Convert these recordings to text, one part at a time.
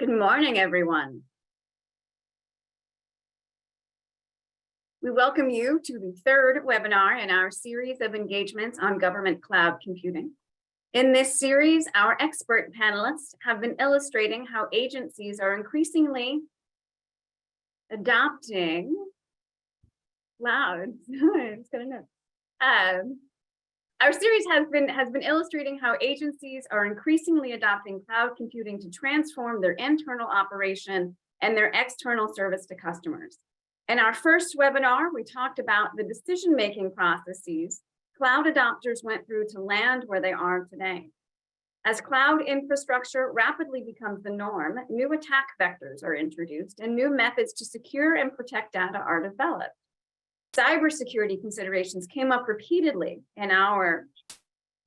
Good morning, everyone. We welcome you to the third webinar in our series of engagements on government cloud computing. In this series, our expert panelists have been illustrating how agencies are increasingly adopting cloud. Our series has been illustrating how agencies are increasingly adopting cloud computing to transform their internal operation and their external service to customers. In our first webinar, we talked about the decision-making processes cloud adopters went through to land where they are today. As cloud infrastructure rapidly becomes the norm, new attack vectors are introduced and new methods to secure and protect data are developed. Cybersecurity considerations came up repeatedly in our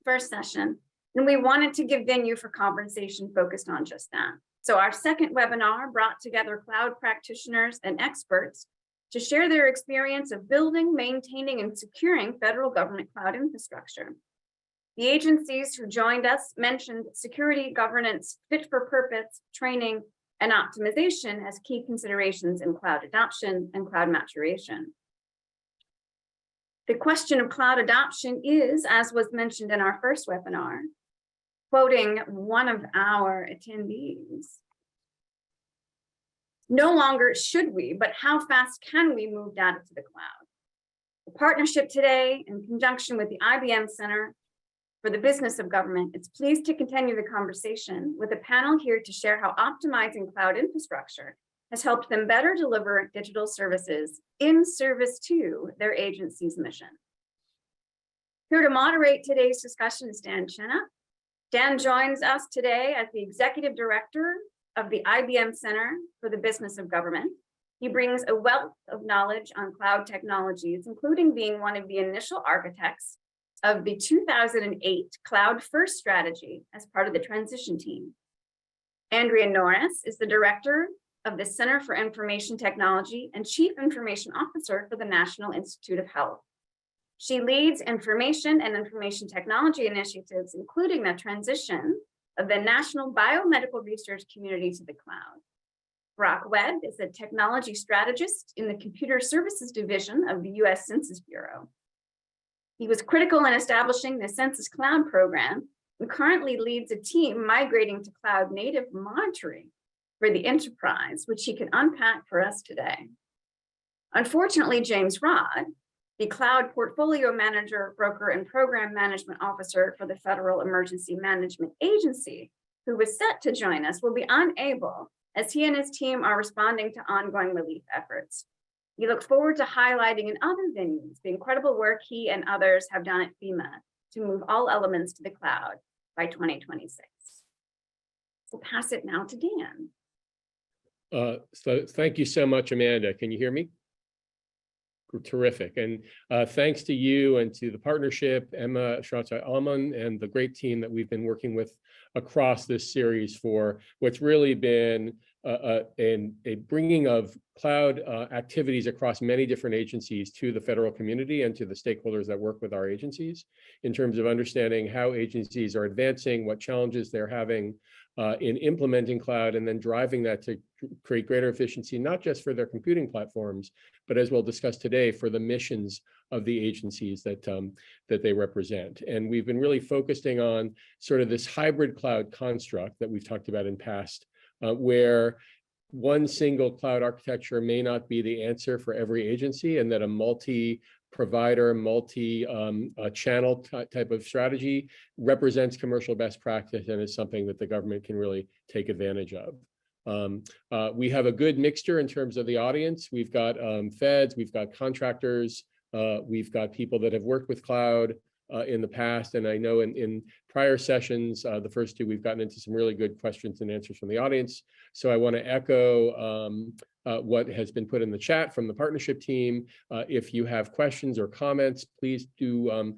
first session, and we wanted to give venue for conversation focused on just that. So our second webinar brought together cloud practitioners and experts to share their experience of building, maintaining, and securing federal government cloud infrastructure. The agencies who joined us mentioned security, governance, fit for purpose, training, and optimization as key considerations in cloud adoption and cloud maturation. The question of cloud adoption is, as was mentioned in our first webinar, quoting one of our attendees, no longer should we, but how fast can we move data to the cloud? The partnership today, in conjunction with the IBM Center for the Business of Government, is pleased to continue the conversation with a panel here to share how optimizing cloud infrastructure has helped them better deliver digital services in service to their agency's mission. Here to moderate today's discussion is Dan Chenna. Dan joins us today as the Executive Director of the IBM Center for the Business of Government. He brings a wealth of knowledge on cloud technologies, including being one of the initial architects of the 2008 Cloud First strategy as part of the transition team. Andrea Norris is the Director of the Center for Information Technology and Chief Information Officer for the National Institute of Health. She leads information and information technology initiatives, including the transition of the national biomedical research community to the cloud. Webb is a technology strategist in the Computer Services Division of the U.S. Census Bureau. He was critical in establishing the Census Cloud program and currently leads a team migrating to cloud native monitoring for the enterprise, which he can unpack for us today. Unfortunately, James Rod, the Cloud Portfolio Manager, Broker, and Program Management Officer for the Federal Emergency Management Agency, who was set to join us, will be unable as he and his team are responding to ongoing relief efforts. We look forward to highlighting in other venues the incredible work he and others have done at FEMA to move all elements to the cloud by 2026. We'll pass it now to Dan. So thank you so much, Amanda. Can you hear me? Terrific. And thanks to you and to the partnership, Emma Schratzer-Allman, and the great team that we've been working with across this series for what's really been a bringing of cloud activities across many different agencies to the federal community and to the stakeholders that work with our agencies in terms of understanding how agencies are advancing, what challenges they're having in implementing cloud, and then driving that to create greater efficiency, not just for their computing platforms, but as we'll discuss today, for the missions of the agencies that they represent. And we've been really focusing on sort of this hybrid cloud construct that we've talked about in past, where one single cloud architecture may not be the answer for every agency, and that a multi-provider, multi-channel type of strategy represents commercial best practice and is something that the government can really take advantage of. We have a good mixture in terms of the audience. We've got feds, we've got contractors, we've got people that have worked with cloud in the past. And I know in prior sessions, the first two, we've gotten into some really good questions and answers from the audience. So I want to echo what has been put in the chat from the partnership team. If you have questions or comments, please do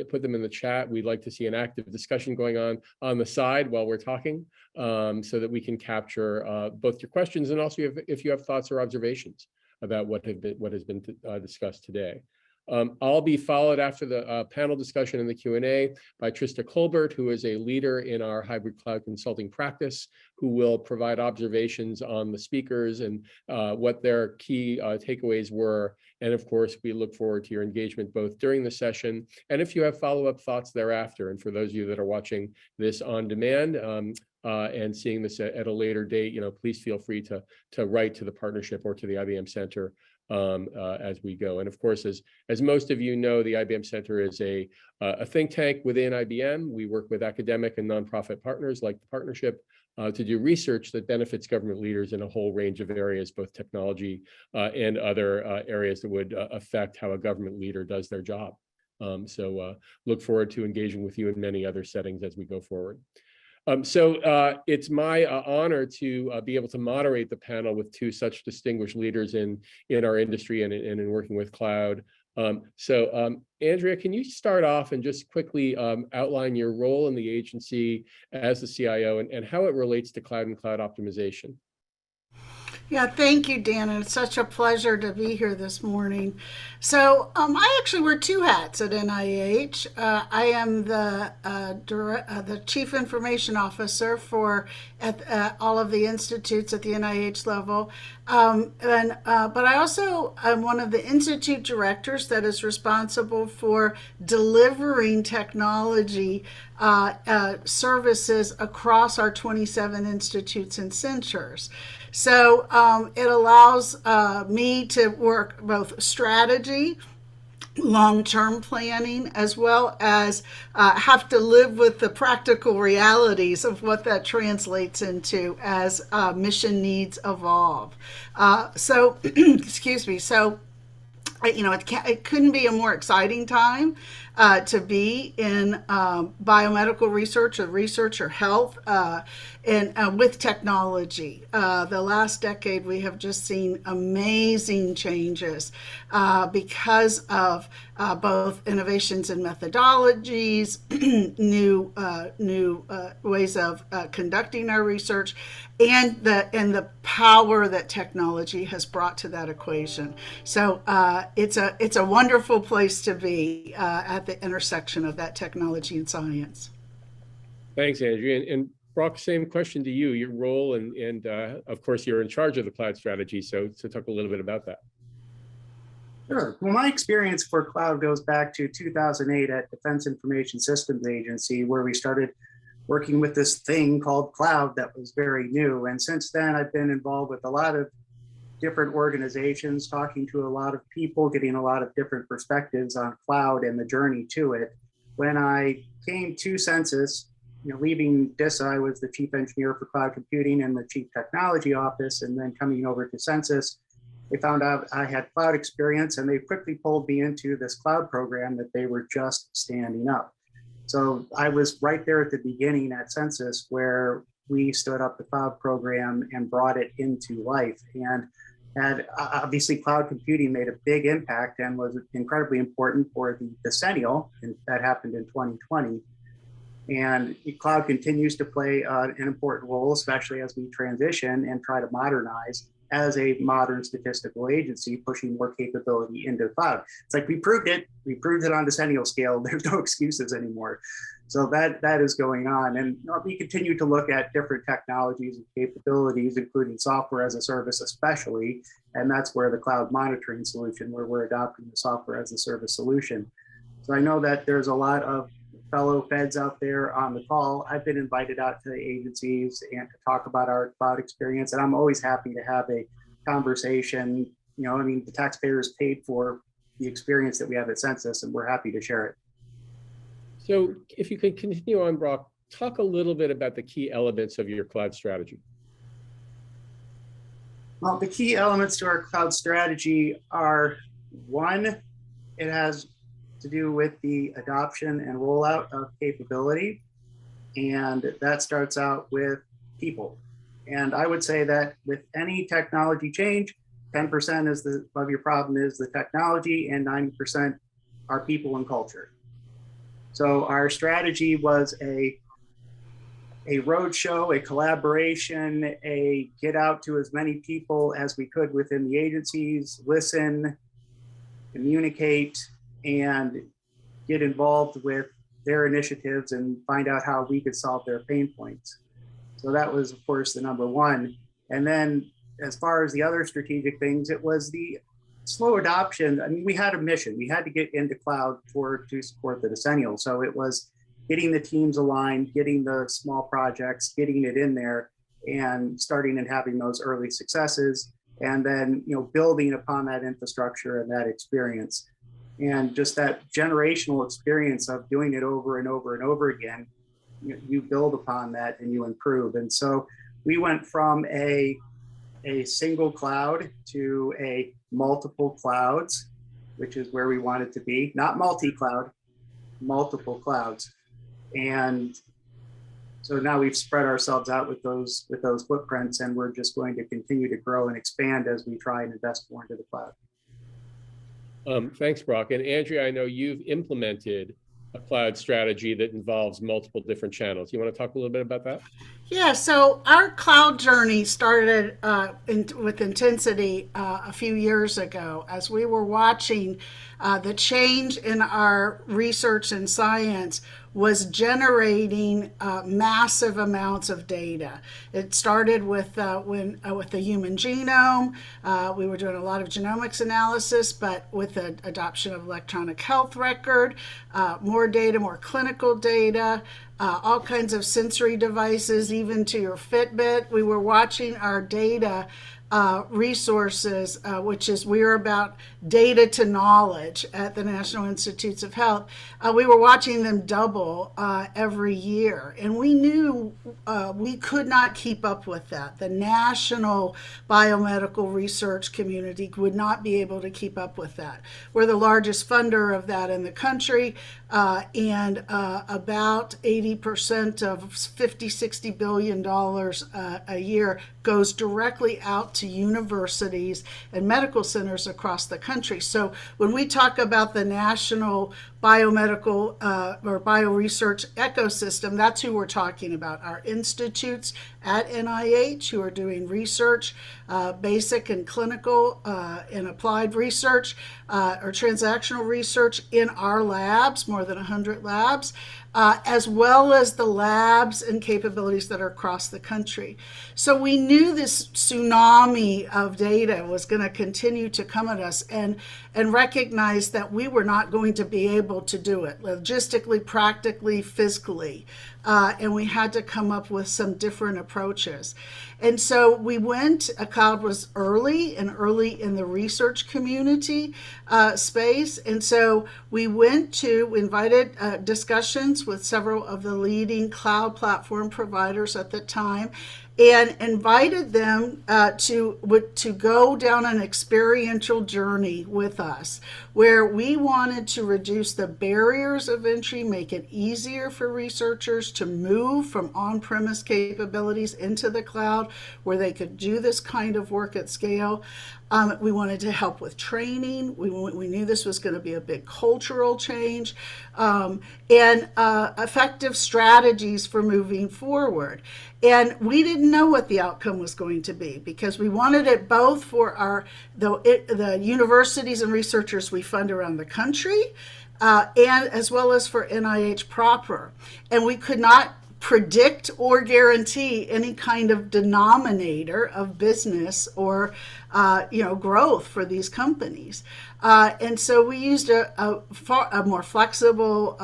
put them in the chat. We'd like to see an active discussion going on the side while we're talking, so that we can capture both your questions and also if you have thoughts or observations about what has been discussed today. I'll be followed after the panel discussion and the Q&A by Trista Colbert, who is a leader in our hybrid cloud consulting practice, who will provide observations on the speakers and what their key takeaways were. And of course, we look forward to your engagement both during the session and if you have follow-up thoughts thereafter. And for those of you that are watching this on demand and seeing this at a later date, please feel free to write to the partnership or to the IBM Center as we go. And of course, as most of you know, the IBM Center is a think tank within IBM. We work with academic and nonprofit partners like the partnership to do research that benefits government leaders in a whole range of areas, both technology and other areas that would affect how a government leader does their job. So look forward to engaging with you in many other settings as we go forward. So it's my honor to be able to moderate the panel with two such distinguished leaders in our industry and in working with cloud. So Andrea, can you start off and just quickly outline your role in the agency as the CIO and how it relates to cloud and cloud optimization? Yeah, thank you, Dan. And it's such a pleasure to be here this morning. So I actually wear two hats at NIH. I am the Chief Information Officer for all of the institutes at the NIH level. But I also am one of the institute directors that is responsible for delivering technology services across our 27 institutes and centers. So it allows me to work both strategy, long-term planning, as well as have to live with the practical realities of what that translates into as mission needs evolve. So, excuse me. So, it couldn't be a more exciting time to be in biomedical research or health and with technology. The last decade, we have just seen amazing changes because of both innovations in methodologies, new ways of conducting our research, and the power that technology has brought to that equation. So it's a wonderful place to be at the intersection of that technology and science. Thanks, Andrea. And Brock, same question to you, your role, and of course, you're in charge of the cloud strategy. So talk a little bit about that. Sure. Well, my experience for cloud goes back to 2008 at Defense Information Systems Agency, where we started working with this thing called cloud that was very new. And since then, I've been involved with a lot of different organizations, talking to a lot of people, getting a lot of different perspectives on cloud and the journey to it. When I came to Census, leaving DISA, I was the chief engineer for cloud computing and the chief technology office. And then coming over to Census, they found out I had cloud experience and they quickly pulled me into this cloud program that they were just standing up. So I was right there at the beginning at Census where we stood up the cloud program and brought it into life. And obviously cloud computing made a big impact and was incredibly important for the decennial, and that happened in 2020. And cloud continues to play an important role, especially as we transition and try to modernize as a modern statistical agency, pushing more capability into the cloud. It's like we proved it on decennial scale. There's no excuses anymore. So that is going on. And we continue to look at different technologies and capabilities, including software as a service especially. And that's where the cloud monitoring solution, where we're adopting the software as a service solution. So I know that there's a lot of fellow feds out there on the call. I've been invited out to the agencies and to talk about our cloud experience. And I'm always happy to have a conversation. The taxpayers paid for the experience that we have at Census, and we're happy to share it. So if you could continue on, Brock, talk a little bit about the key elements of your cloud strategy. Well, the key elements to our cloud strategy are, one, it has to do with the adoption and rollout of capability. And that starts out with people. And I would say that with any technology change, 10% of your problem is the technology and 90% are people and culture. So our strategy was a roadshow, a collaboration, a get out to as many people as we could within the agencies, listen, communicate, and get involved with their initiatives and find out how we could solve their pain points. So that was, of course, the number one. And then as far as the other strategic things, it was the slow adoption. I mean, we had a mission. We had to get into cloud to support the decennial. So it was getting the teams aligned, getting the small projects, getting it in there, and starting and having those early successes, and then building upon that infrastructure and that experience. And just that generational experience of doing it over and over and over again, you build upon that and you improve. And so we went from a single cloud to a multiple clouds, which is where we wanted to be, not multi-cloud, multiple clouds. And so now we've spread ourselves out with those footprints, and we're just going to continue to grow and expand as we try and invest more into the cloud. Thanks, Brock. And Andrea, I know you've implemented a cloud strategy that involves multiple different channels. You want to talk a little bit about that? Yeah, so our cloud journey started with intensity a few years ago as we were watching the change in our research and science was generating massive amounts of data. It started with the human genome. We were doing a lot of genomics analysis, but with the adoption of electronic health record, more data, more clinical data, all kinds of sensory devices, even to your Fitbit. We were watching our data resources, which is we're about data to knowledge at the National Institutes of Health. We were watching them double every year, and we knew we could not keep up with that. The national biomedical research community would not be able to keep up with that. We're the largest funder of that in the country, and about 80% of $50–60 billion a year goes directly out to universities and medical centers across the country. So when we talk about the national biomedical or bioresearch ecosystem, that's who we're talking about. Our institutes at NIH who are doing research, basic and clinical and applied research or transactional research in our labs, more than 100 labs, as well as the labs and capabilities that are across the country. So we knew this tsunami of data was going to continue to come at us, and recognize that we were not going to be able to do it logistically, practically, physically. And we had to come up with some different approaches. And so we went, cloud was early in the research community space. And so we invited discussions with several of the leading cloud platform providers at the time, and invited them to go down an experiential journey with us, where we wanted to reduce the barriers of entry, make it easier for researchers to move from on-premise capabilities into the cloud, where they could do this kind of work at scale. We wanted to help with training. We knew this was going to be a big cultural change, and effective strategies for moving forward. And we didn't know what the outcome was going to be, because we wanted it both for the universities and researchers we fund around the country, and as well as for NIH proper. And we could not predict or guarantee any kind of denominator of business or growth for these companies. And so we used a more flexible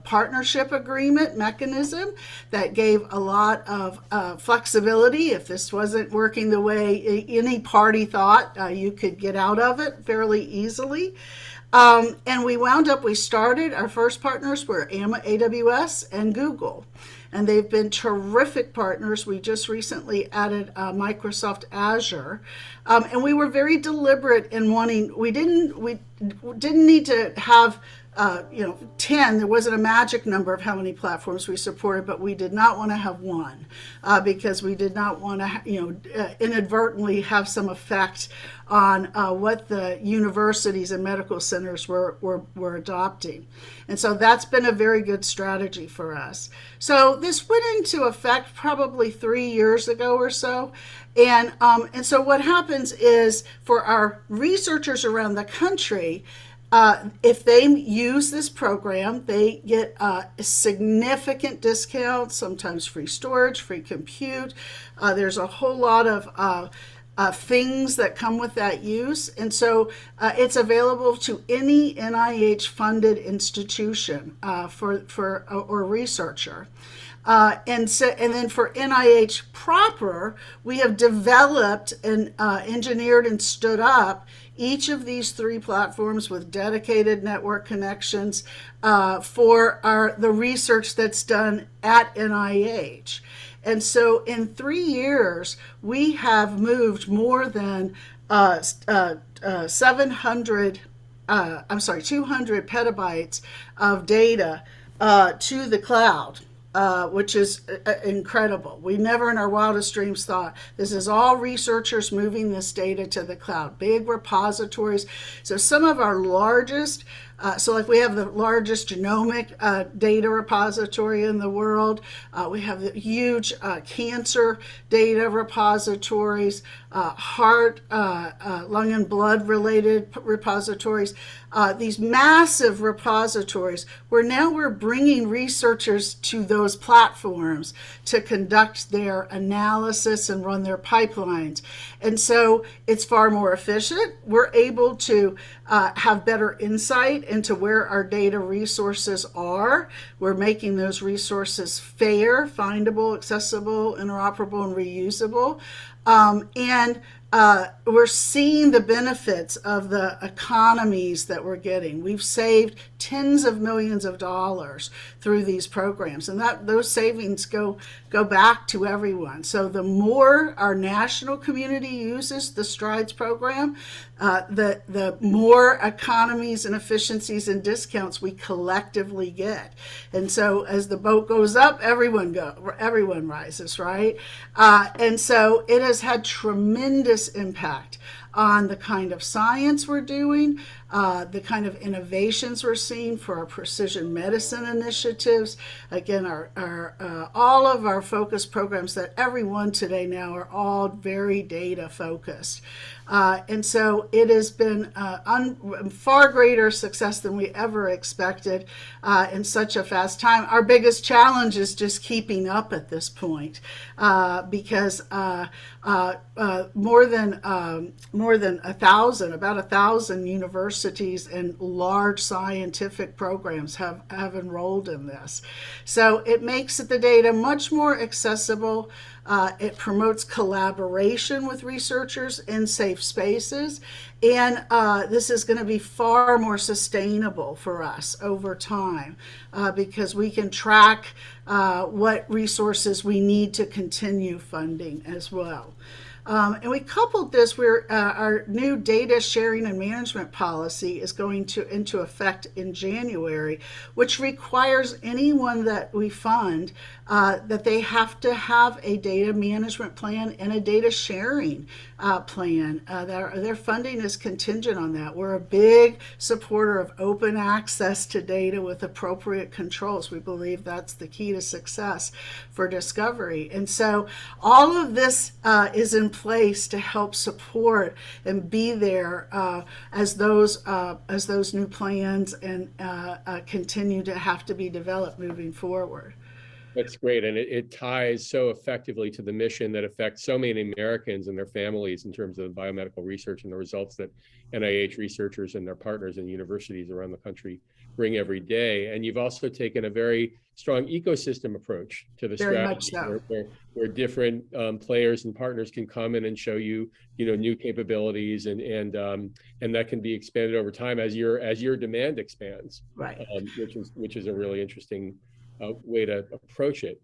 partnership agreement mechanism that gave a lot of flexibility. If this wasn't working the way any party thought, you could get out of it fairly easily. And we started, our first partners were AWS and Google. And they've been terrific partners. We just recently added Microsoft Azure. And we were very deliberate in wanting, we didn't need to have 10. There wasn't a magic number of how many platforms we supported, but we did not want to have one because we did not want to, inadvertently have some effect on what the universities and medical centers were adopting. And so that's been a very good strategy for us. So this went into effect probably 3 years ago or so. And so what happens is, for our researchers around the country, If they use this program, they get significant discounts, sometimes free storage, free compute. There's a whole lot of things that come with that use. And so it's available to any NIH-funded institution or researcher. And then for NIH proper, we have developed and engineered and stood up each of these 3 platforms with dedicated network connections for the research that's done at NIH. And so in 3 years, we have moved more than 200 petabytes of data to the cloud. Which is incredible. We never in our wildest dreams thought this is all researchers moving this data to the cloud, big repositories. So some of our largest, like we have the largest genomic data repository in the world. We have the huge cancer data repositories, heart, lung and blood related repositories. These massive repositories where now we're bringing researchers to those platforms to conduct their analysis and run their pipelines. And so it's far more efficient. We're able to have better insight into where our data resources are. We're making those resources fair, findable, accessible, interoperable, and reusable. And we're seeing the benefits of the economies that we're getting. We've saved tens of millions of dollars through these programs, and those savings go back to everyone. So the more our national community uses the STRIDES program, the more economies and efficiencies and discounts we collectively get. And so as the boat goes up, everyone rises, right? And so it has had tremendous impact on the kind of science we're doing, the kind of innovations we're seeing for our precision medicine initiatives. Again, our all of our focus programs that everyone today now are all very data focused. And so it has been far greater success than we ever expected in such a fast time. Our biggest challenge is just keeping up at this point because more than 1,000, about 1,000 universities and large scientific programs have enrolled in this. So it makes the data much more accessible. It promotes collaboration with researchers in safe spaces. And this is going to be far more sustainable for us over time because we can track what resources we need to continue funding as well. And we coupled this where our new data sharing and management policy is going into effect in January, which requires anyone that we fund that they have to have a data management plan and a data sharing plan. Their funding is contingent on that. We're a big supporter of open access to data with appropriate controls. We believe that's the key to success for discovery. And so all of this is in place to help support and be there as those new plans and continue to have to be developed moving forward. That's great. And it ties so effectively to the mission that affects so many Americans and their families in terms of biomedical research and the results that NIH researchers and their partners and universities around the country bring every day. And you've also taken a very strong ecosystem approach to the strategy, so. where different players and partners can come in and show you, new capabilities, and that can be expanded over time as your demand expands, right? Which is a really interesting way to approach it.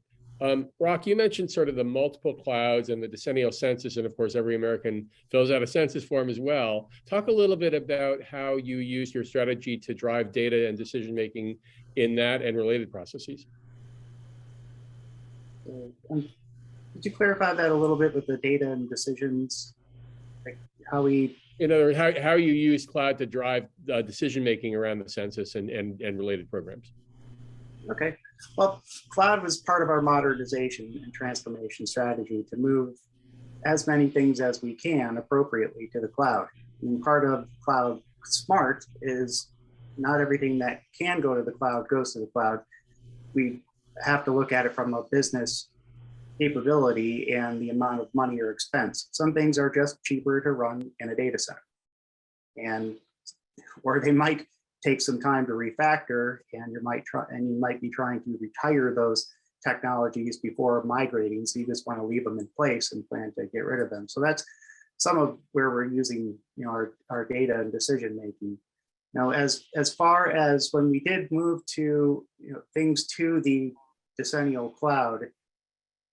Brock, you mentioned sort of the multiple clouds and the decennial census, and of course, every American fills out a census form as well. Talk a little bit about how you use your strategy to drive data and decision-making in that and related processes. Could you clarify that a little bit with the data and decisions? Like how we... In other words, how you use cloud to drive decision-making around the census and related programs. Okay. Well, cloud was part of our modernization and transformation strategy to move as many things as we can appropriately to the cloud. And part of cloud smart is not everything that can go to the cloud goes to the cloud. We have to look at it from a business capability and the amount of money or expense. Some things are just cheaper to run in a data center, and or they might take some time to refactor, and you might be trying to retire those technologies before migrating. So you just want to leave them in place and plan to get rid of them. So that's some of where we're using, our data and decision making. Now, as far as when we did move to things to the decennial cloud,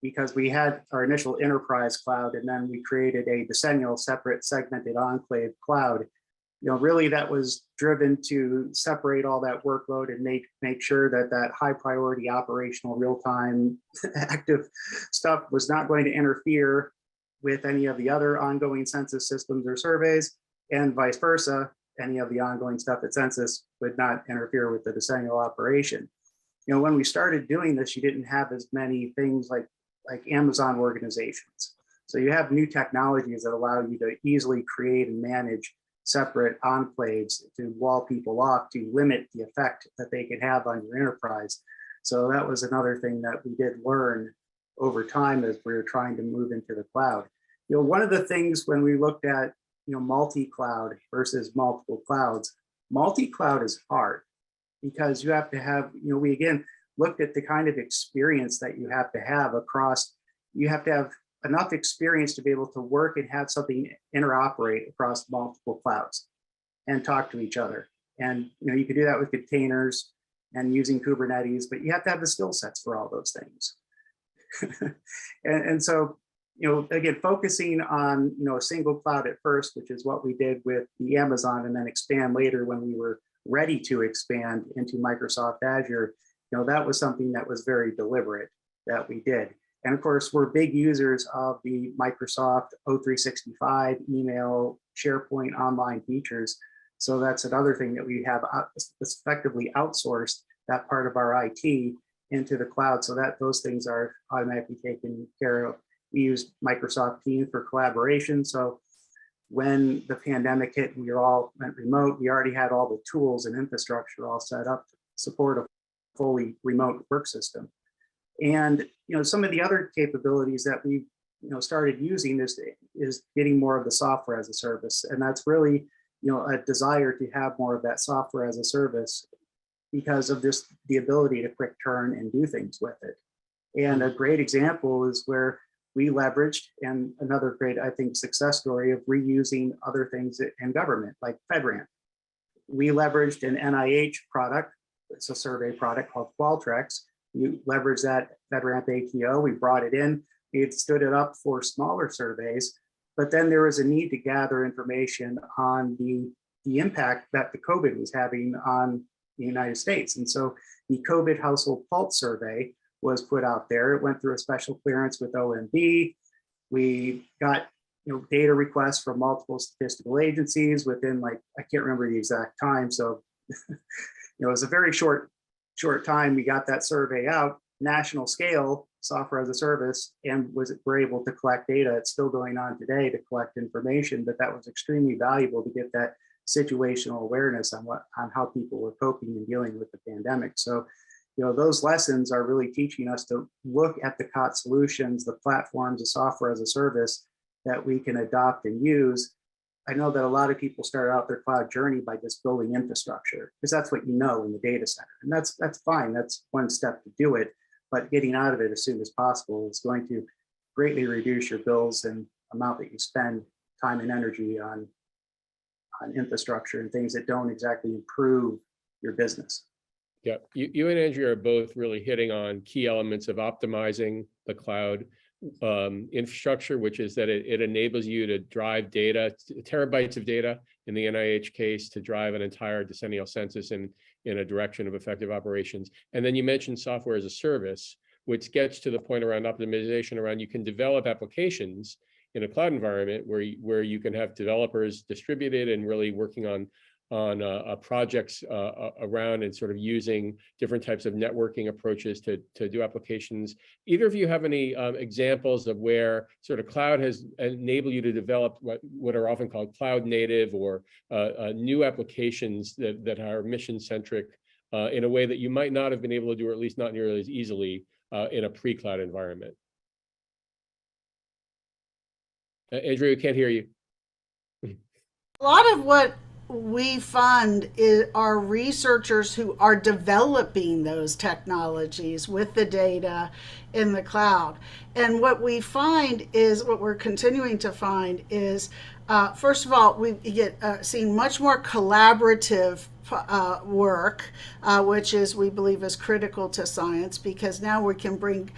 because we had our initial enterprise cloud and then we created a decennial separate segmented enclave cloud, really that was driven to separate all that workload and make sure that that high priority operational real-time active stuff was not going to interfere with any of the other ongoing census systems or surveys, and vice versa. Any of the ongoing stuff at Census would not interfere with the decennial operation. When we started doing this, you didn't have as many things like Amazon organizations. So you have new technologies that allow you to easily create and manage separate enclaves to wall people off, to limit the effect that they could have on your enterprise. So that was another thing that we did learn over time as we were trying to move into the cloud. One of the things when we looked at multi-cloud versus multiple clouds, multi-cloud is hard because you have to have, we again looked at the kind of experience that you have to have across, you have to have enough experience to be able to work and have something interoperate across multiple clouds and talk to each other. And you can do that with containers and using Kubernetes, but you have to have the skill sets for all those things. and so, again, focusing on, a single cloud at first, which is what we did with the Amazon, and then expand later when we were ready to expand into Microsoft Azure, that was something that was very deliberate that we did. And of course, we're big users of the Microsoft O365 email, SharePoint online features. So that's another thing that we have effectively outsourced that part of our IT into the cloud, so that those things are automatically taken care of. We use Microsoft Teams for collaboration. So when the pandemic hit and we all went remote, we already had all the tools and infrastructure all set up to support a fully remote work system. And some of the other capabilities that we started using is getting more of the software as a service, and that's really a desire to have more of that software as a service because of just the ability to quick turn and do things with it. And a great example is where we leveraged, and another great, I think, success story of reusing other things in government, like FedRAMP. We leveraged an NIH product, it's a survey product called Qualtrics. We leveraged that FedRAMP ATO, we brought it in, we had stood it up for smaller surveys, but then there was a need to gather information on the impact that the COVID was having on the United States. And so the COVID household pulse survey was put out there. It went through a special clearance with OMB. We got data requests from multiple statistical agencies within, like, I can't remember the exact time. So it was a very short time we got that survey out, national scale, software as a service, and we're able to collect data. It's still going on today to collect information, but that was extremely valuable to get that situational awareness on how people were coping and dealing with the pandemic. So those lessons are really teaching us to look at the COT solutions, the platforms, the software as a service that we can adopt and use. I know that a lot of people start out their cloud journey by just building infrastructure because that's what in the data center. And that's fine. That's one step to do it. But getting out of it as soon as possible is going to greatly reduce your bills and amount that you spend time and energy on infrastructure and things that don't exactly improve your business. Yeah, you and Andrea are both really hitting on key elements of optimizing the cloud infrastructure, which is that it enables you to drive data, terabytes of data in the NIH case, to drive an entire decennial census in a direction of effective operations. And then you mentioned software as a service, which gets to the point around optimization around you can develop applications in a cloud environment where you can have developers distributed and really working on projects around and sort of using different types of networking approaches to do applications. Either of you have any examples of where sort of cloud has enabled you to develop what are often called cloud native or new applications that are mission centric in a way that you might not have been able to do, or at least not nearly as easily in a pre-cloud environment? Andrea, we can't hear you. A lot of what we fund are researchers who are developing those technologies with the data in the cloud. And what we find is, what we're continuing to find is, first of all, we get seen much more collaborative work, which is, we believe, is critical to science, because now we can bring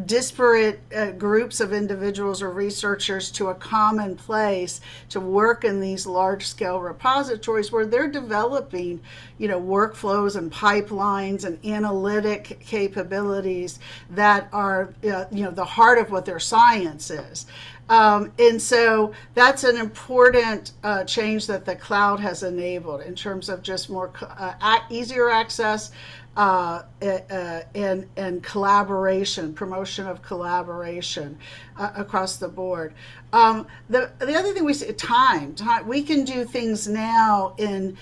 disparate groups of individuals or researchers to a common place to work in these large-scale repositories where they're developing, workflows and pipelines and analytic capabilities that are, the heart of what their science is. And so that's an important change that the cloud has enabled in terms of just more easier access and collaboration, promotion of collaboration across the board. The other thing we see, time. We can do things now in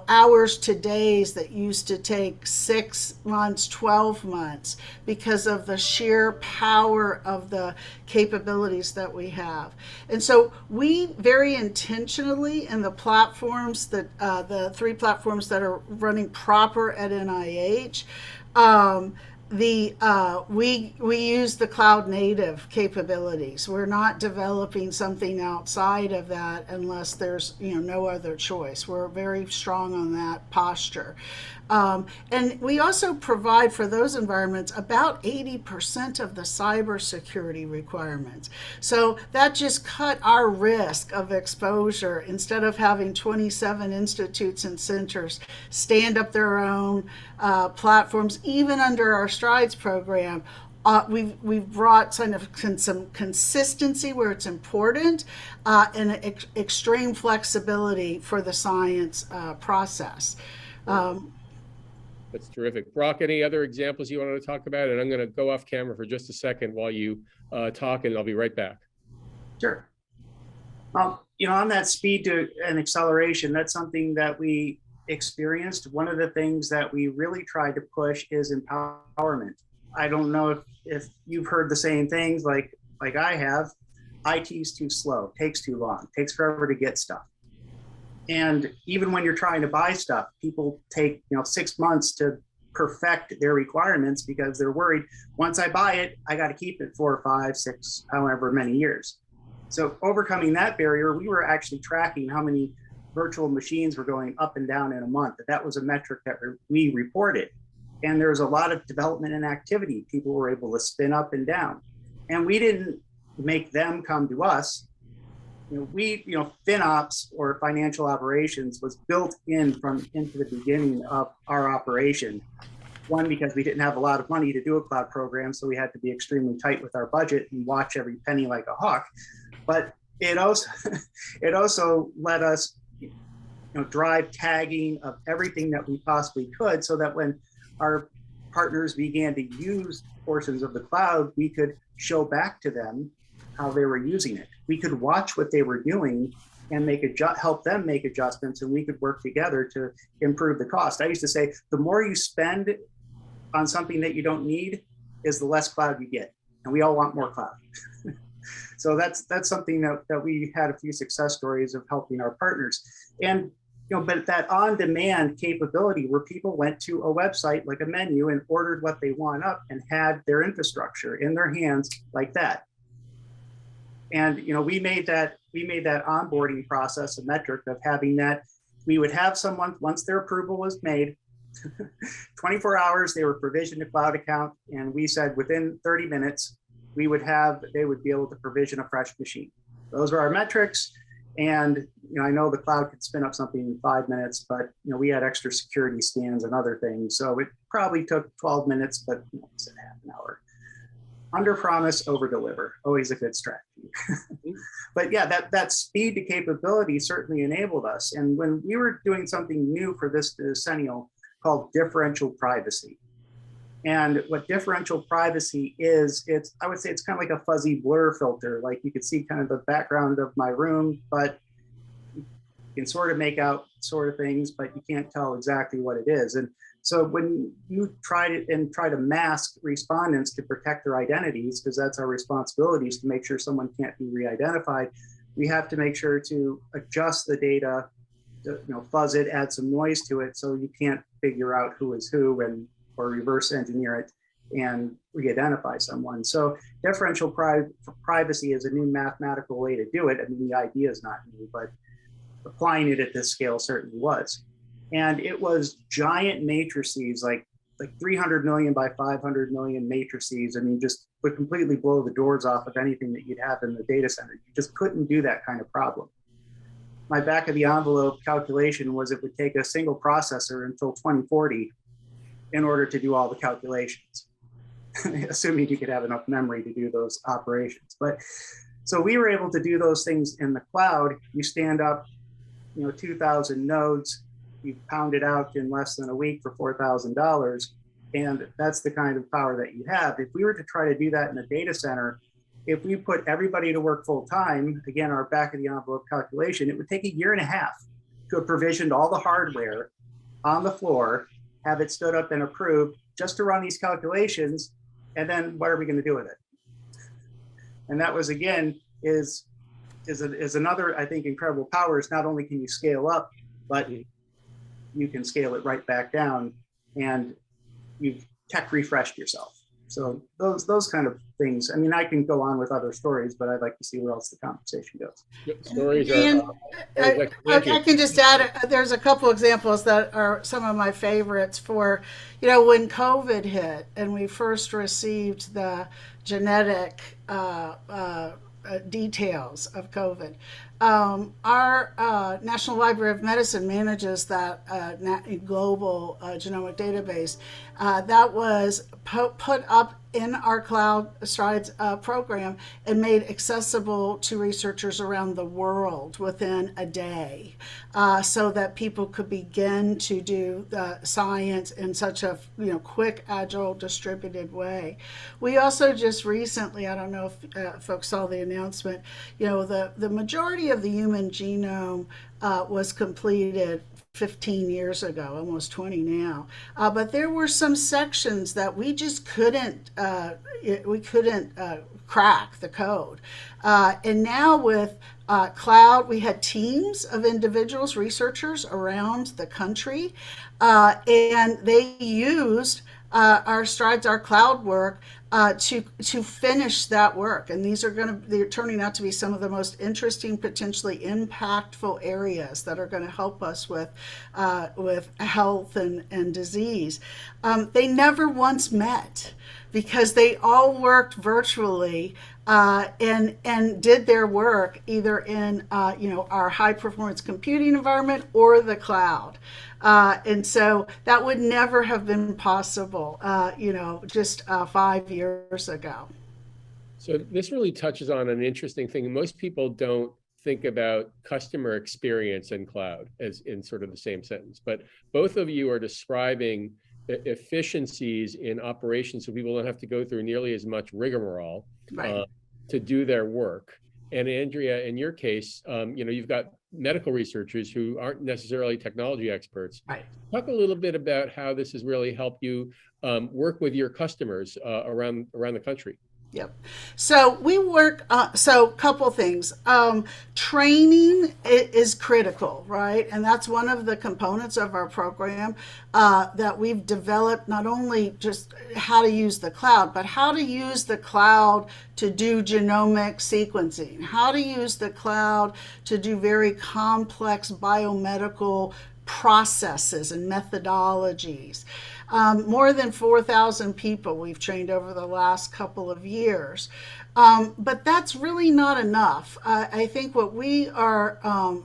hours to days that used to take 6 months, 12 months, because of the sheer power of the capabilities that we have. And so we very intentionally, in the platforms that the 3 platforms that are running proper at NIH, we use the cloud native capabilities. We're not developing something outside of that unless there's no other choice. We're very strong on that posture. And we also provide for those environments about 80% of the cybersecurity requirements. So that just cut our risk of exposure. Instead of having 27 institutes and centers stand up their own platforms, even under our STRIDES program, we've brought some consistency where it's important, and extreme flexibility for the science process. That's terrific. Brock, any other examples you wanted to talk about? And I'm going to go off camera for just a second while you talk, and I'll be right back. Sure. On that speed to and acceleration, that's something that we experienced. One of the things that we really tried to push is empowerment. I don't know if you've heard the same things like I have. IT is too slow, takes too long, takes forever to get stuff. And even when you're trying to buy stuff, people take 6 months to perfect their requirements because they're worried, once I buy it, I got to keep it 4, 5, 6, however many years. So overcoming that barrier, we were actually tracking how many virtual machines were going up and down in a month. That was a metric that we reported. And there was a lot of development and activity. People were able to spin up and down. And we didn't make them come to us. FinOps, or financial operations, was built into the beginning of our operation. One, because we didn't have a lot of money to do a cloud program, so we had to be extremely tight with our budget and watch every penny like a hawk. But it also let us drive tagging of everything that we possibly could, so that when our partners began to use portions of the cloud, we could show back to them how they were using it. We could watch what they were doing and help them make adjustments, and we could work together to improve the cost. I used to say, the more you spend on something that you don't need is the less cloud you get. And we all want more cloud. So that's something that we had a few success stories of helping our partners. And but that on-demand capability where people went to a website like a menu and ordered what they want up and had their infrastructure in their hands like that. And we made that onboarding process a metric of having that. We would have someone, once their approval was made, 24 hours, they were provisioned a cloud account, and we said within 30 minutes, they would be able to provision a fresh machine. Those were our metrics. And I know the cloud could spin up something in 5 minutes, but we had extra security scans and other things, so it probably took 12 minutes, but it's half an hour. under promise, over deliver, always a good strategy. But yeah, that speed to capability certainly enabled us. And when we were doing something new for this decennial called differential privacy. And what differential privacy is, I would say it's kind of like a fuzzy blur filter. Like you could see kind of the background of my room, but you can sort of make out sort of things, but you can't tell exactly what it is. And so when you try to mask respondents to protect their identities, because that's our responsibility, is to make sure someone can't be re-identified, we have to make sure to adjust the data, fuzz it, add some noise to it, so you can't figure out who is who or reverse engineer it and re-identify someone. So differential privacy is a new mathematical way to do it. I mean, the idea is not new, but applying it at this scale certainly was. And it was giant matrices, like 300 million by 500 million matrices. I mean, just would completely blow the doors off of anything that you'd have in the data center. You just couldn't do that kind of problem. My back of the envelope calculation was it would take a single processor until 2040 in order to do all the calculations, assuming you could have enough memory to do those operations. But so we were able to do those things in the cloud. You stand up, 2,000 nodes, you pound it out in less than a week for $4,000. And that's the kind of power that you have. If we were to try to do that in a data center, if we put everybody to work full time, again, our back of the envelope calculation, it would take 1.5 years to have provisioned all the hardware on the floor, have it stood up and approved just to run these calculations. And then what are we going to do with it? And that was, again, is another, I think, incredible power. Is not only can you scale up, but you can scale it right back down, and you've tech refreshed yourself. So those kind of things. I mean, I can go on with other stories, but I'd like to see where else the conversation goes. Stories And are. I can just add, there's a couple examples that are some of my favorites for, when COVID hit and we first received the genetic details of COVID. Our National Library of Medicine manages that global genomic database that was put up in our Cloud Strides program and made accessible to researchers around the world within a day, so that people could begin to do the science in such a quick, agile, distributed way. We also just recently, I don't know if folks saw the announcement, the majority of the human genome was completed 15 years ago, almost 20 now. But there were some sections that we just couldn't crack the code. And now with cloud, we had teams of individuals, researchers around the country, and they used our Strides, our cloud work, to finish that work. And they're turning out to be some of the most interesting, potentially impactful areas that are going to help us with health and disease. They never once met because they all worked virtually and did their work either in our high performance computing environment or the cloud. And so that would never have been possible, just 5 years ago. So this really touches on an interesting thing. Most people don't think about customer experience in cloud as in sort of the same sentence, but both of you are describing efficiencies in operations so people don't have to go through nearly as much rigmarole to do their work. And Andrea, in your case, you've got medical researchers who aren't necessarily technology experts. Right. Talk a little bit about how this has really helped you work with your customers around the country. Yep. So we work, so couple things. Training is critical, right? And that's one of the components of our program that we've developed, not only just how to use the cloud, but how to use the cloud to do genomic sequencing, how to use the cloud to do very complex biomedical processes and methodologies. More than 4,000 people we've trained over the last couple of years. But that's really not enough. I think what we are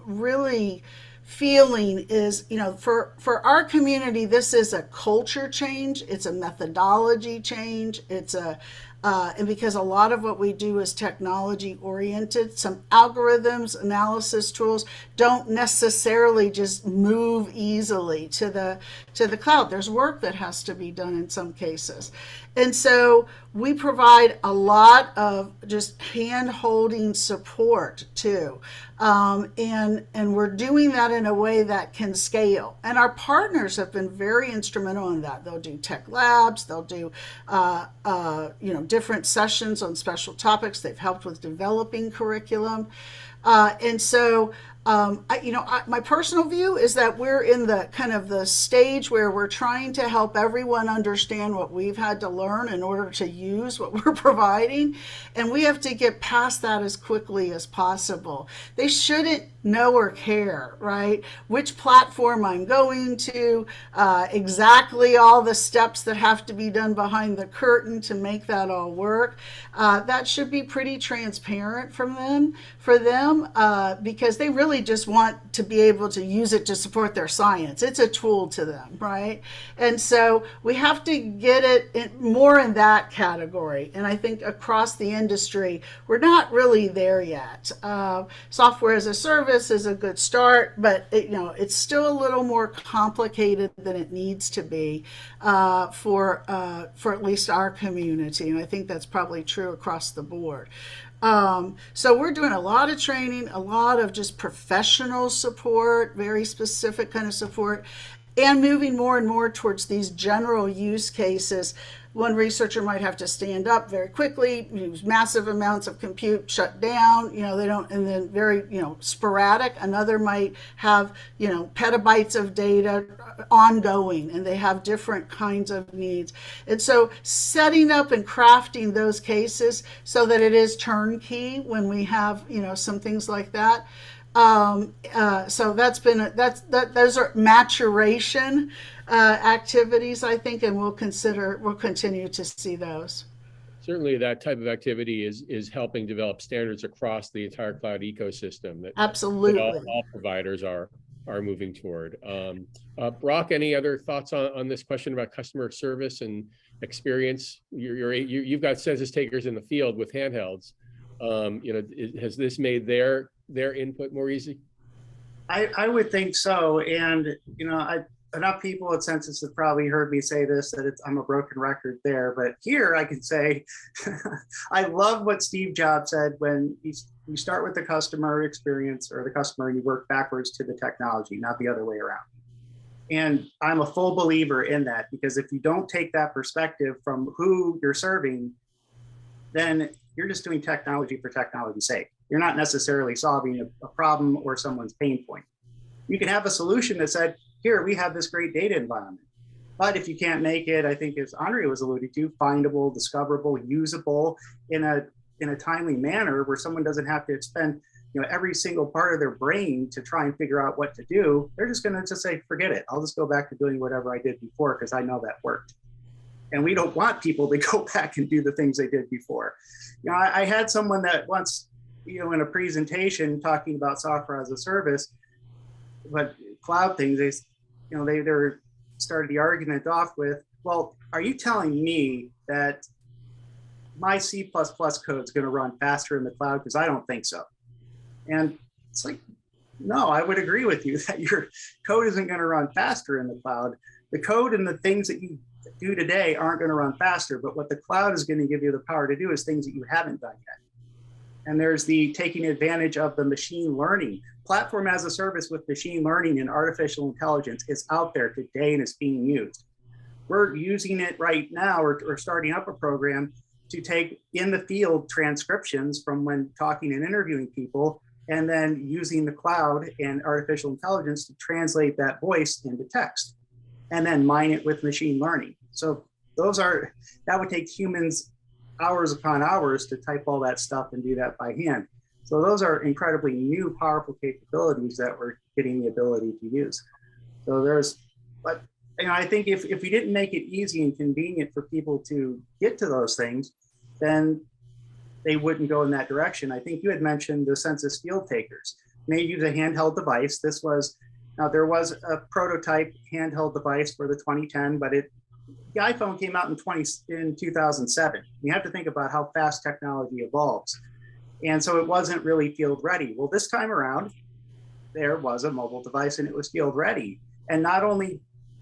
really feeling is, for our community, this is a culture change, it's a methodology change, it's a And because a lot of what we do is technology oriented, some algorithms, analysis tools don't necessarily just move easily to the cloud. There's work that has to be done in some cases. And so we provide a lot of just hand-holding support too. And we're doing that in a way that can scale. And our partners have been very instrumental in that. They'll do tech labs, they'll do different sessions on special topics. They've helped with developing curriculum. And so my personal view is that we're in the kind of the stage where we're trying to help everyone understand what we've had to learn in order to use what we're providing. And we have to get past that as quickly as possible. They shouldn't know or care, right? Which platform I'm going to, exactly all the steps that have to be done behind the curtain to make that all work. That should be pretty transparent for them, because they really just want to be able to use it to support their science. It's a tool to them, right? And so we have to get it more in that category. And I think across the industry, we're not really there yet. Software as a service is a good start, but it's still a little more complicated than it needs to be for at least our community. And I think that's probably true across the board. So we're doing a lot of training, a lot of just professional support, very specific kind of support, and moving more and more towards these general use cases. One researcher might have to stand up very quickly, use massive amounts of compute, shut down, they don't, and then very, sporadic. Another might have, petabytes of data ongoing, and they have different kinds of needs. And so setting up and crafting those cases so that it is turnkey when we have, some things like that. So those are maturation activities, I think, and we'll continue to see those. Certainly that type of activity is helping develop standards across the entire cloud ecosystem that, absolutely, that all providers are moving toward. Brock, any other thoughts on this question about customer service and experience? You've got census takers in the field with handhelds. Has this made their input more easy? I would think so. And, enough people at Census have probably heard me say this, that I'm a broken record there. But here I can say, I love what Steve Jobs said when you start with the customer experience or the customer and you work backwards to the technology, not the other way around. And I'm a full believer in that, because if you don't take that perspective from who you're serving, then you're just doing technology for technology's sake. You're not necessarily solving a problem or someone's pain point. You can have a solution that said, here, we have this great data environment. But if you can't make it, I think as Andrea was alluding to, findable, discoverable, usable in a timely manner where someone doesn't have to spend every single part of their brain to try and figure out what to do, they're just going to say, forget it. I'll just go back to doing whatever I did before because I know that worked. And we don't want people to go back and do the things they did before. I had someone that once, in a presentation talking about software as a service, but cloud things, they started the argument off with, well, are you telling me that my C++ code is going to run faster in the cloud? Because I don't think so. And it's like, no, I would agree with you that your code isn't going to run faster in the cloud. The code and the things that you do today aren't going to run faster, but what the cloud is going to give you the power to do is things that you haven't done yet. And there's the taking advantage of the machine learning. Platform as a service with machine learning and artificial intelligence is out there today and it's being used. We're using it right now, or starting up a program to take in the field transcriptions from when talking and interviewing people, and then using the cloud and artificial intelligence to translate that voice into text, and then mine it with machine learning. So that would take humans hours upon hours to type all that stuff and do that by hand. So those are incredibly new, powerful capabilities that we're getting the ability to use. So but I think if we didn't make it easy and convenient for people to get to those things, then they wouldn't go in that direction. I think you had mentioned the census field takers. They use a handheld device. There was a prototype handheld device for the 2010, but it the iPhone came out in 2007. You have to think about how fast technology evolves. And so it wasn't really field ready. Well, this time around, there was a mobile device and it was field ready. And not only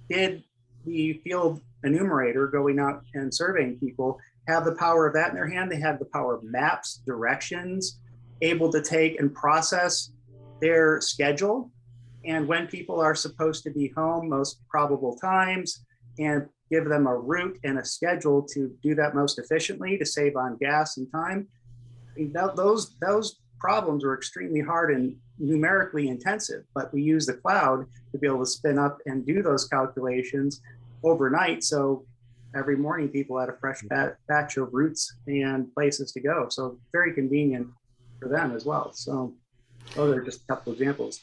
did the field enumerator going out and surveying people have the power of that in their hand, they had the power of maps, directions, able to take and process their schedule and when people are supposed to be home, most probable times, and give them a route and a schedule to do that most efficiently to save on gas and time. Those problems were extremely hard and numerically intensive, but we use the cloud to be able to spin up and do those calculations overnight. So every morning people had a fresh batch of routes and places to go. So very convenient for them as well. So those are just a couple examples.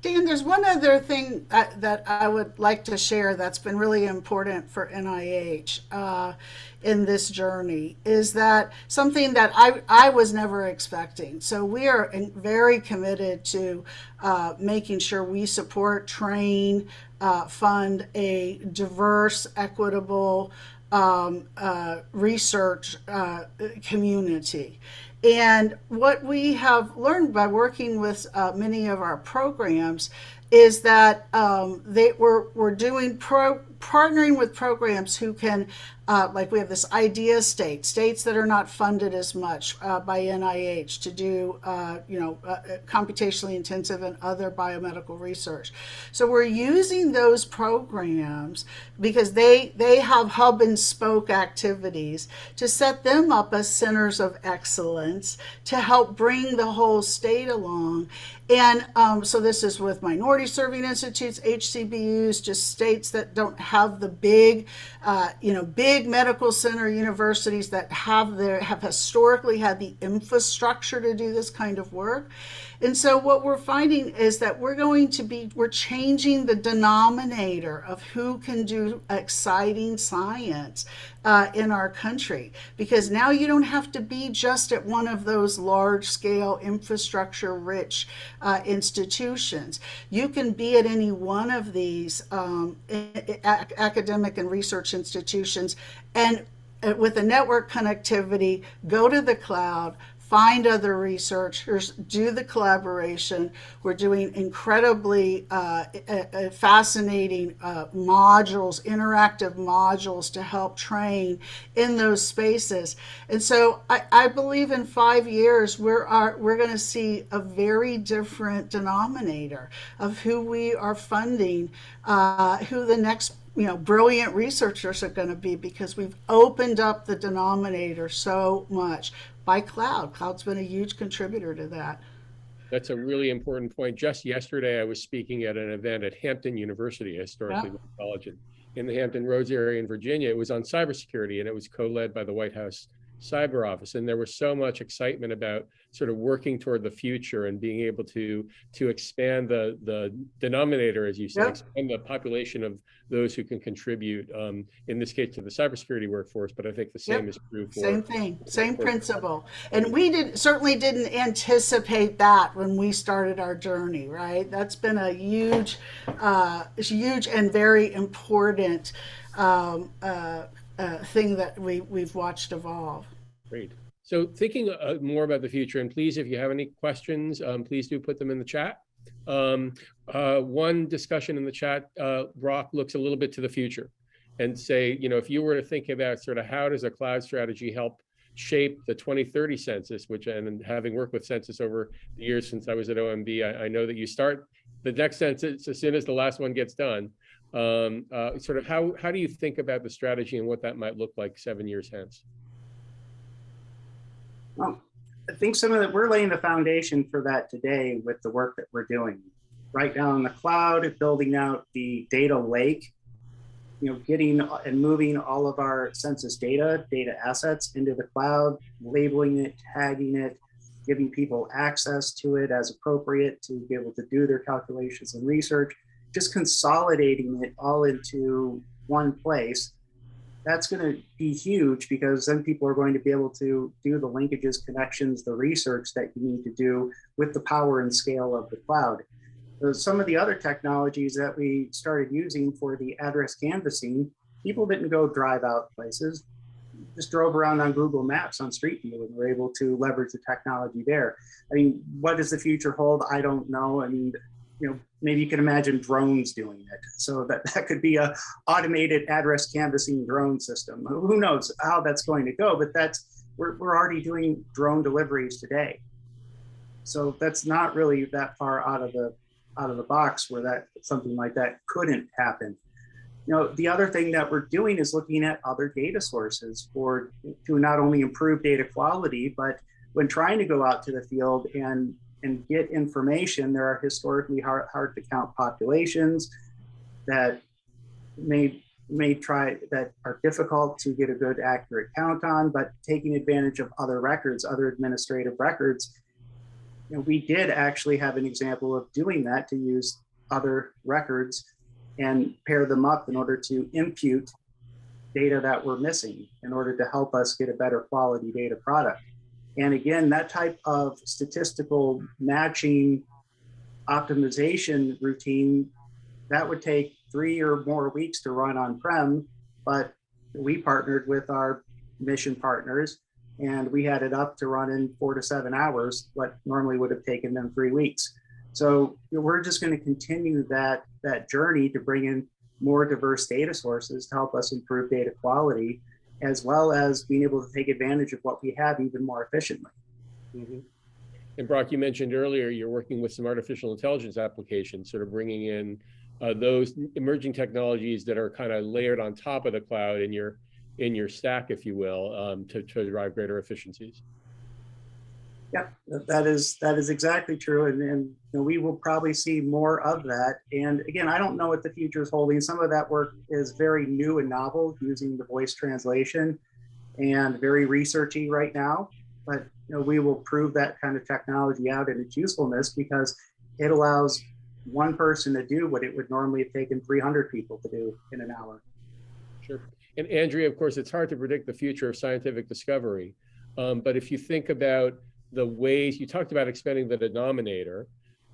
Dan, there's one other thing that I would like to share that's been really important for NIH in this journey is that something that I was never expecting. So we are very committed to making sure we support, train, fund a diverse, equitable research community. And what we have learned by working with many of our programs is that we're doing partnering with programs who can, like we have this idea states that are not funded as much by NIH to do, computationally intensive and other biomedical research. So we're using those programs because they have hub and spoke activities to set them up as centers of excellence to help bring the whole state along. And so this is with minority serving institutes, HCBUs, just states that don't have the big medical center universities that have historically had the infrastructure to do this kind of work. And so what we're finding is that we're changing the denominator of who can do exciting science in our country, because now you don't have to be just at one of those large scale infrastructure rich institutions. You can be at any one of these academic and research institutions and with a network connectivity, go to the cloud, find other researchers, do the collaboration. We're doing incredibly fascinating modules, interactive modules to help train in those spaces. And so I believe in 5 years, we're going to see a very different denominator of who we are funding, who the next brilliant researchers are going to be, because we've opened up the denominator so much by cloud. Cloud's been a huge contributor to that. That's a really important point. Just yesterday, I was speaking at an event at Hampton University, a historically black college in the Hampton Roads area in Virginia. It was on cybersecurity, and it was co-led by the White House Cyber Office. And there was so much excitement about sort of working toward the future and being able to expand the denominator, as you said, expand the population of those who can contribute, in this case to the cybersecurity workforce, but I think the same is true for... Same thing, same principle. And we certainly didn't anticipate that when we started our journey, right? That's been a huge and very important thing that we've watched evolve. Great. So thinking more about the future, and please, if you have any questions, please do put them in the chat. One discussion in the chat, Brock, looks a little bit to the future and say, if you were to think about sort of how does a cloud strategy help shape the 2030 census, which, and having worked with census over the years since I was at OMB, I know that you start the next census as soon as the last one gets done. Sort of how do you think about the strategy and what that might look like 7 years hence? Well, I think we're laying the foundation for that today with the work that we're doing. Right now in the cloud, building out the data lake, getting and moving all of our census data assets into the cloud, labeling it, tagging it, giving people access to it as appropriate to be able to do their calculations and research, just consolidating it all into one place. That's going to be huge, because then people are going to be able to do the linkages, connections, the research that you need to do with the power and scale of the cloud. Some of the other technologies that we started using for the address canvassing people didn't go drive out places, just drove around on Google Maps on Street View and were able to leverage the technology there. I mean, what does the future hold? I don't know. I mean, you know, maybe you can imagine drones doing it. So that could be a automated address canvassing drone system. Who knows how that's going to go, but we're already doing drone deliveries today. So that's not really that far out of the box where something like that couldn't happen. You know, the other thing that we're doing is looking at other data sources to not only improve data quality, but when trying to go out to the field and get information, there are historically hard to count populations that that are difficult to get a good accurate count on, but taking advantage of other records, other administrative records. You know, we did actually have an example of doing that, to use other records and pair them up in order to impute data that we're missing in order to help us get a better quality data product. And again, that type of statistical matching optimization routine, that would take 3 or more weeks to run on-prem, but we partnered with our mission partners and we had it up to run in 4 to 7 hours, what normally would have taken them 3 weeks. So we're just going to continue that journey to bring in more diverse data sources to help us improve data quality, as well as being able to take advantage of what we have even more efficiently. Mm-hmm. And Brock, you mentioned earlier you're working with some artificial intelligence applications, sort of bringing in those emerging technologies that are kind of layered on top of the cloud in your stack, if you will, to drive greater efficiencies. Yeah, that is exactly true, and you know, we will probably see more of that. And again, I don't know what the future is holding. Some of that work is very new and novel, using the voice translation, and very researchy right now. But you know, we will prove that kind of technology out and its usefulness, because it allows one person to do what it would normally have taken 300 people to do in an hour. Sure. And Andrea, of course, it's hard to predict the future of scientific discovery, but if you think about the ways you talked about expanding the denominator,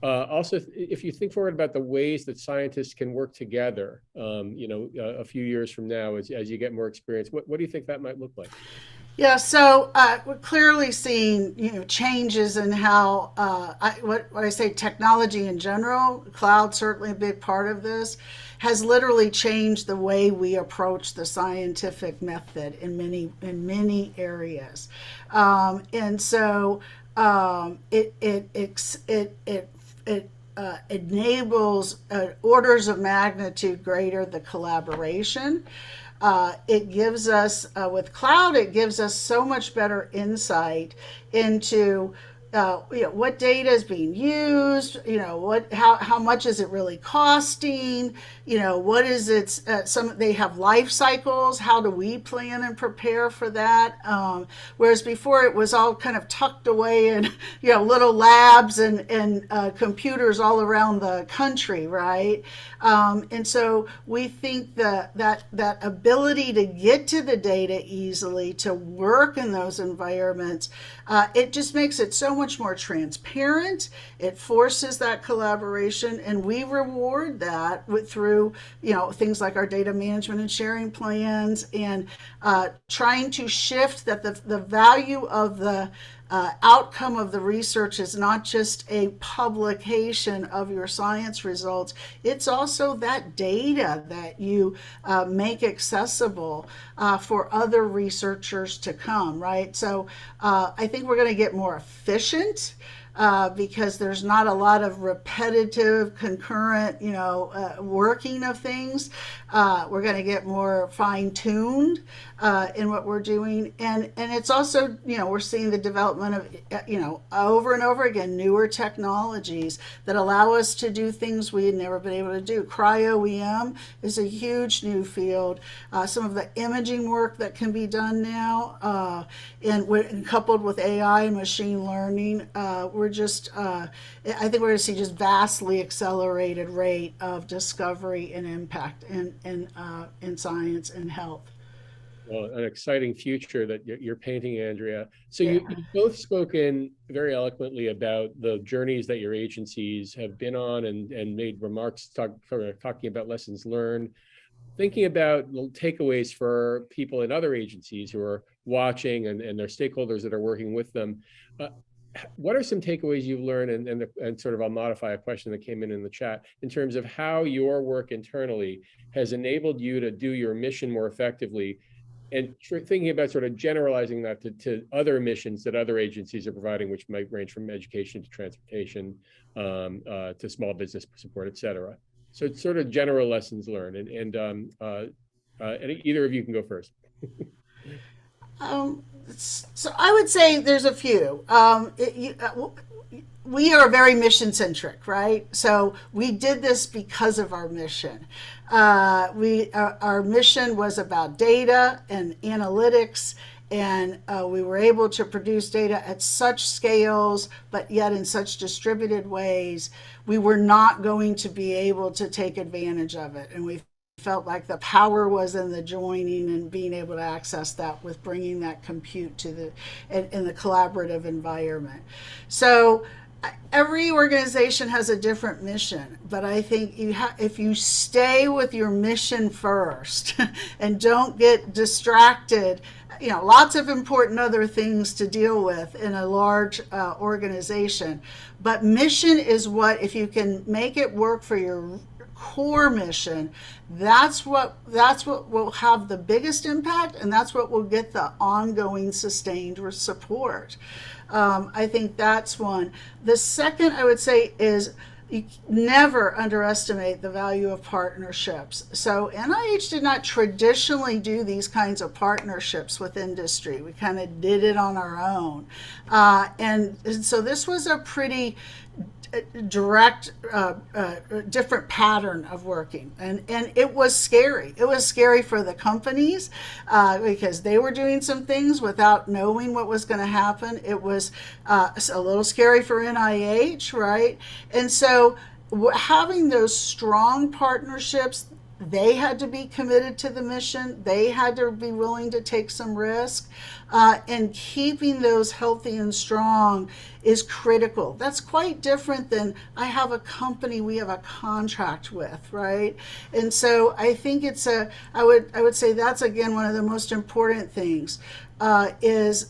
also, if you think forward about the ways that scientists can work together, you know, a few years from now, as you get more experience, what do you think that might look like? Yeah, so we're clearly seeing, you know, changes in how what I say, technology in general, cloud certainly a big part of this, has literally changed the way we approach the scientific method in many areas, and so it enables orders of magnitude greater the collaboration. It gives us, with cloud, it gives us so much better insight into you know, what data is being used, you know, how much is it really costing, you know, what is its, they have life cycles, how do we plan and prepare for that, whereas before it was all kind of tucked away in, you know, little labs and computers all around the country, right? And so we think that ability to get to the data easily, to work in those environments, it just makes it so much more transparent. It forces that collaboration, and we reward that through, you know, things like our data management and sharing plans, and trying to shift that the value of the outcome of the research is not just a publication of your science results. It's also that data that you make accessible for other researchers to come, right? So I think we're going to get more efficient because there's not a lot of repetitive, concurrent, you know, working of things. We're going to get more fine-tuned in what we're doing, and it's also, you know, we're seeing the development of, you know, over and over again, newer technologies that allow us to do things we had never been able to do. Cryo-EM is a huge new field. Some of the imaging work that can be done now, and coupled with AI and machine learning, we're just, I think we're going to see just vastly accelerated rate of discovery and impact in science and health. Well, an exciting future that you're painting, Andrea. So Yeah. you've both spoken very eloquently about the journeys that your agencies have been on, and made remarks talking about lessons learned. thinking about the takeaways for people in other agencies who are watching and their stakeholders that are working with them, what are some takeaways you've learned, and sort of I'll modify a question that came in the chat, in terms of how your work internally has enabled you to do your mission more effectively, and thinking about sort of generalizing that to other missions that other agencies are providing, which might range from education to transportation, to small business support, et cetera. So it's sort of general lessons learned, and either of you can go first. So I would say there's a few. We are very mission centric, right? So we did this because of our mission. Our mission was about data and analytics, and we were able to produce data at such scales, but yet in such distributed ways. We were not going to be able to take advantage of it, and we felt like the power was in the joining and being able to access that with bringing that compute to in the collaborative environment. So every organization has a different mission, but I think if you stay with your mission first and don't get distracted, lots of important other things to deal with in a large organization, but mission is what, if you can make it work for your core mission, that's what will have the biggest impact, and that's what will get the ongoing sustained support. I think that's one. The second I would say is you never underestimate the value of partnerships. So NIH did not traditionally do these kinds of partnerships with industry. We kind of did it on our own. And so this was a pretty direct, different pattern of working, and it was scary. It was scary for the companies because they were doing some things without knowing what was going to happen. It was a little scary for NIH, right? And so having those strong partnerships, they had to be committed to the mission. They had to be willing to take some risk. And keeping those healthy and strong is critical. That's quite different than I have a company we have a contract with, right? And so I think I would say that's, again, one of the most important things. This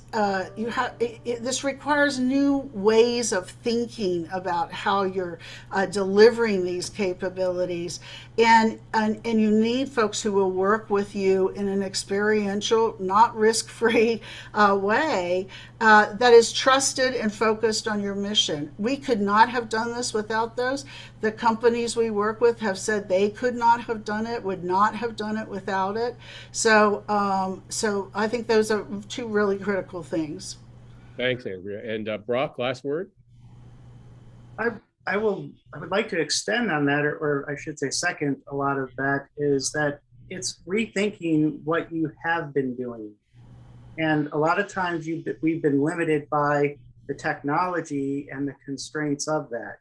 requires new ways of thinking about how you're delivering these capabilities, and you need folks who will work with you in an experiential, not risk-free way that is trusted and focused on your mission. We could not have done this without those. The companies we work with have said they could not have done it, would not have done it without it. So I think those are two really critical things. Thanks, Andrea. And Brock, last word? I would like to extend on that, or I should say second a lot of that, is that it's rethinking what you have been doing. And a lot of times we've been limited by the technology and the constraints of that.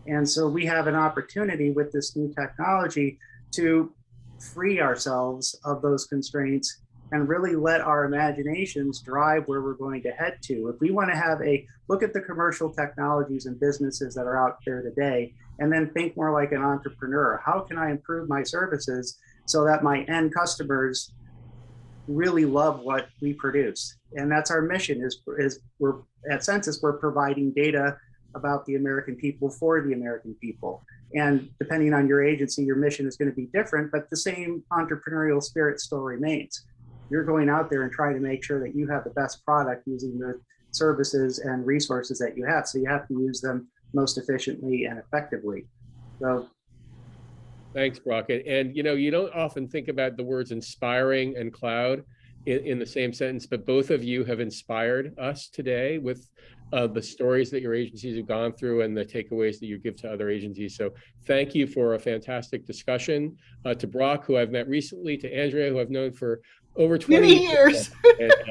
And so we have an opportunity with this new technology to free ourselves of those constraints and really let our imaginations drive where we're going to head to. If we want to have a look at the commercial technologies and businesses that are out there today, and then think more like an entrepreneur, how can I improve my services so that my end customers really love what we produce? And that's our mission, is we're at Census, we're providing data about the American people for the American people. And depending on your agency, your mission is going to be different, but the same entrepreneurial spirit still remains. You're going out there and trying to make sure that you have the best product using the services and resources that you have. So you have to use them most efficiently and effectively. So thanks, Brock. And you don't often think about the words inspiring and cloud in the same sentence, but both of you have inspired us today with the stories that your agencies have gone through and the takeaways that you give to other agencies. So thank you for a fantastic discussion. To Brock, who I've met recently, to Andrea, who I've known for over 20 years. And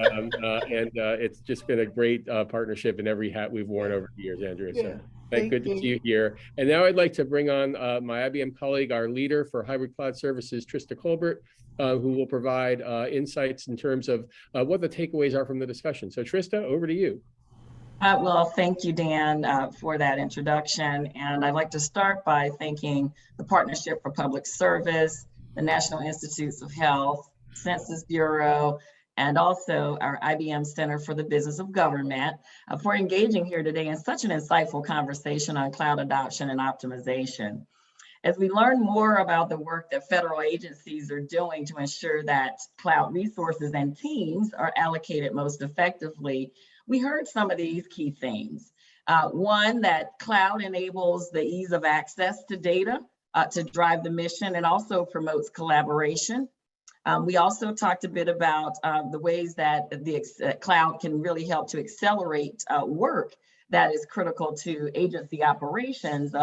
it's just been a great partnership in every hat we've worn over the years, Andrea. Yeah. So Thank good to see you here. And now I'd like to bring on my IBM colleague, our leader for hybrid cloud services, Trista Colbert, who will provide insights in terms of what the takeaways are from the discussion. So Trista, over to you. Well, thank you, Dan, for that introduction. And I'd like to start by thanking the Partnership for Public Service, the National Institutes of Health, Census Bureau, and also our IBM Center for the Business of Government for engaging here today in such an insightful conversation on cloud adoption and optimization. As we learn more about the work that federal agencies are doing to ensure that cloud resources and teams are allocated most effectively, we heard some of these key themes. One, that cloud enables the ease of access to data to drive the mission and also promotes collaboration. We also talked a bit about the ways that the cloud can really help to accelerate work that is critical to agency operations,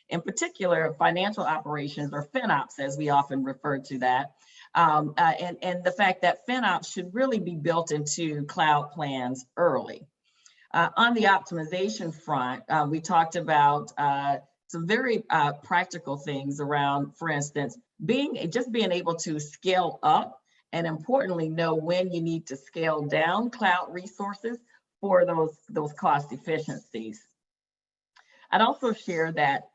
in particular financial operations, or FinOps as we often refer to that. And the fact that FinOps should really be built into cloud plans early. On the optimization front, we talked about some very practical things around, for instance, being able to scale up, and importantly, know when you need to scale down cloud resources for those cost efficiencies. I'd also share that,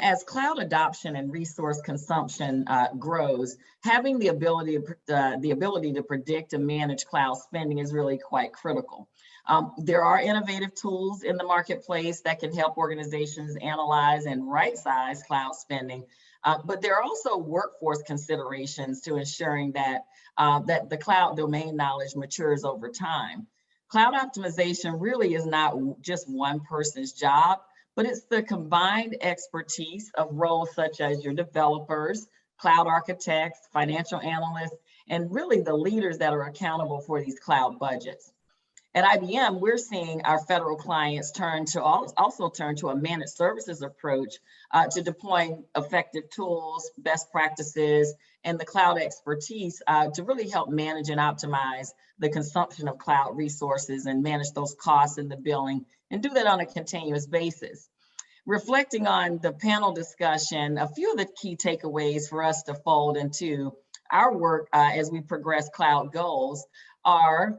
as cloud adoption and resource consumption grows, having the ability to predict and manage cloud spending is really quite critical. There are innovative tools in the marketplace that can help organizations analyze and right-size cloud spending, but there are also workforce considerations to ensuring that the cloud domain knowledge matures over time. Cloud optimization really is not just one person's job, but it's the combined expertise of roles such as your developers, cloud architects, financial analysts, and really the leaders that are accountable for these cloud budgets. At IBM, we're seeing our federal clients also turn to a managed services approach to deploying effective tools, best practices, and the cloud expertise to really help manage and optimize the consumption of cloud resources and manage those costs in the billing, and do that on a continuous basis. Reflecting on the panel discussion, a few of the key takeaways for us to fold into our work as we progress cloud goals are,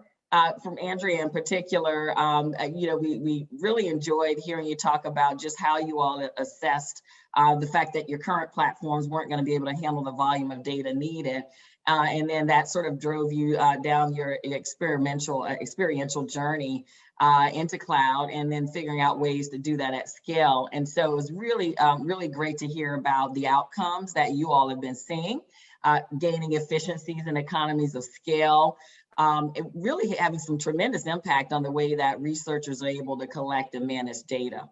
from Andrea in particular, we really enjoyed hearing you talk about just how you all assessed the fact that your current platforms weren't going to be able to handle the volume of data needed. And then that sort of drove you down your experiential journey into cloud, and then figuring out ways to do that at scale. And so it was really, really great to hear about the outcomes that you all have been seeing, gaining efficiencies and economies of scale, it really having some tremendous impact on the way that researchers are able to collect and manage data.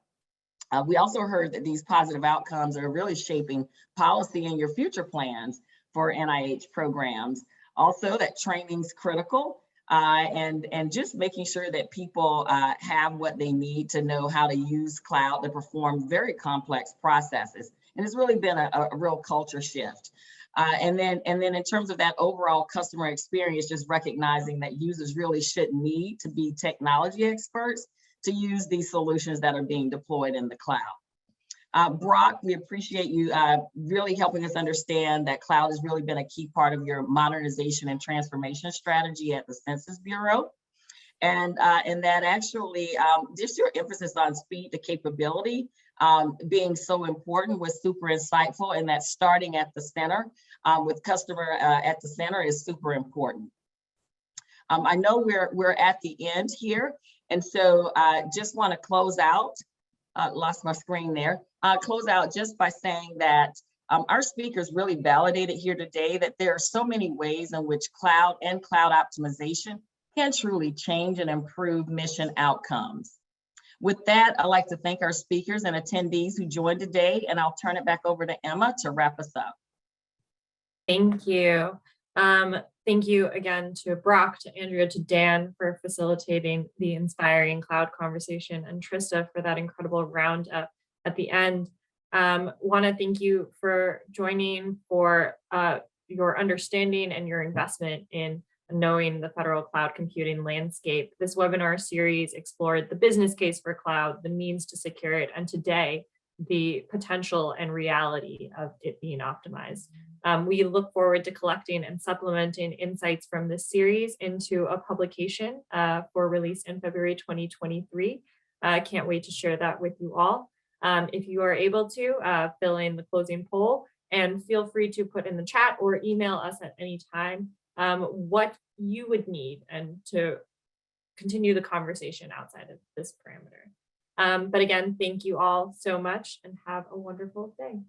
We also heard that these positive outcomes are really shaping policy in your future plans for NIH programs. Also, that training's critical, and just making sure that people have what they need to know how to use cloud to perform very complex processes. And it's really been a real culture shift. And then in terms of that overall customer experience, just recognizing that users really shouldn't need to be technology experts to use these solutions that are being deployed in the cloud. Brock, we appreciate you really helping us understand that cloud has really been a key part of your modernization and transformation strategy at the Census Bureau. And that actually just your emphasis on speed to capability being so important was super insightful, and that starting at the center with customer at the center is super important. I know we're at the end here, and so just want to close out, lost my screen there, close out just by saying that our speakers really validated here today that there are so many ways in which cloud and cloud optimization can truly change and improve mission outcomes. With that, I'd like to thank our speakers and attendees who joined today, and I'll turn it back over to Emma to wrap us up. Thank you. Thank you again to Brock, to Andrea, to Dan for facilitating the inspiring cloud conversation, and Trista for that incredible roundup at the end. Want to thank you for joining, for your understanding and your investment in knowing the federal cloud computing landscape. This webinar series explored the business case for cloud, the means to secure it, and today, the potential and reality of it being optimized. We look forward to collecting and supplementing insights from this series into a publication for release in February 2023. Can't wait to share that with you all. If you are able to fill in the closing poll, And feel free to put in the chat or email us at any time what you would need and to continue the conversation outside of this parameter. But again, thank you all so much and have a wonderful day.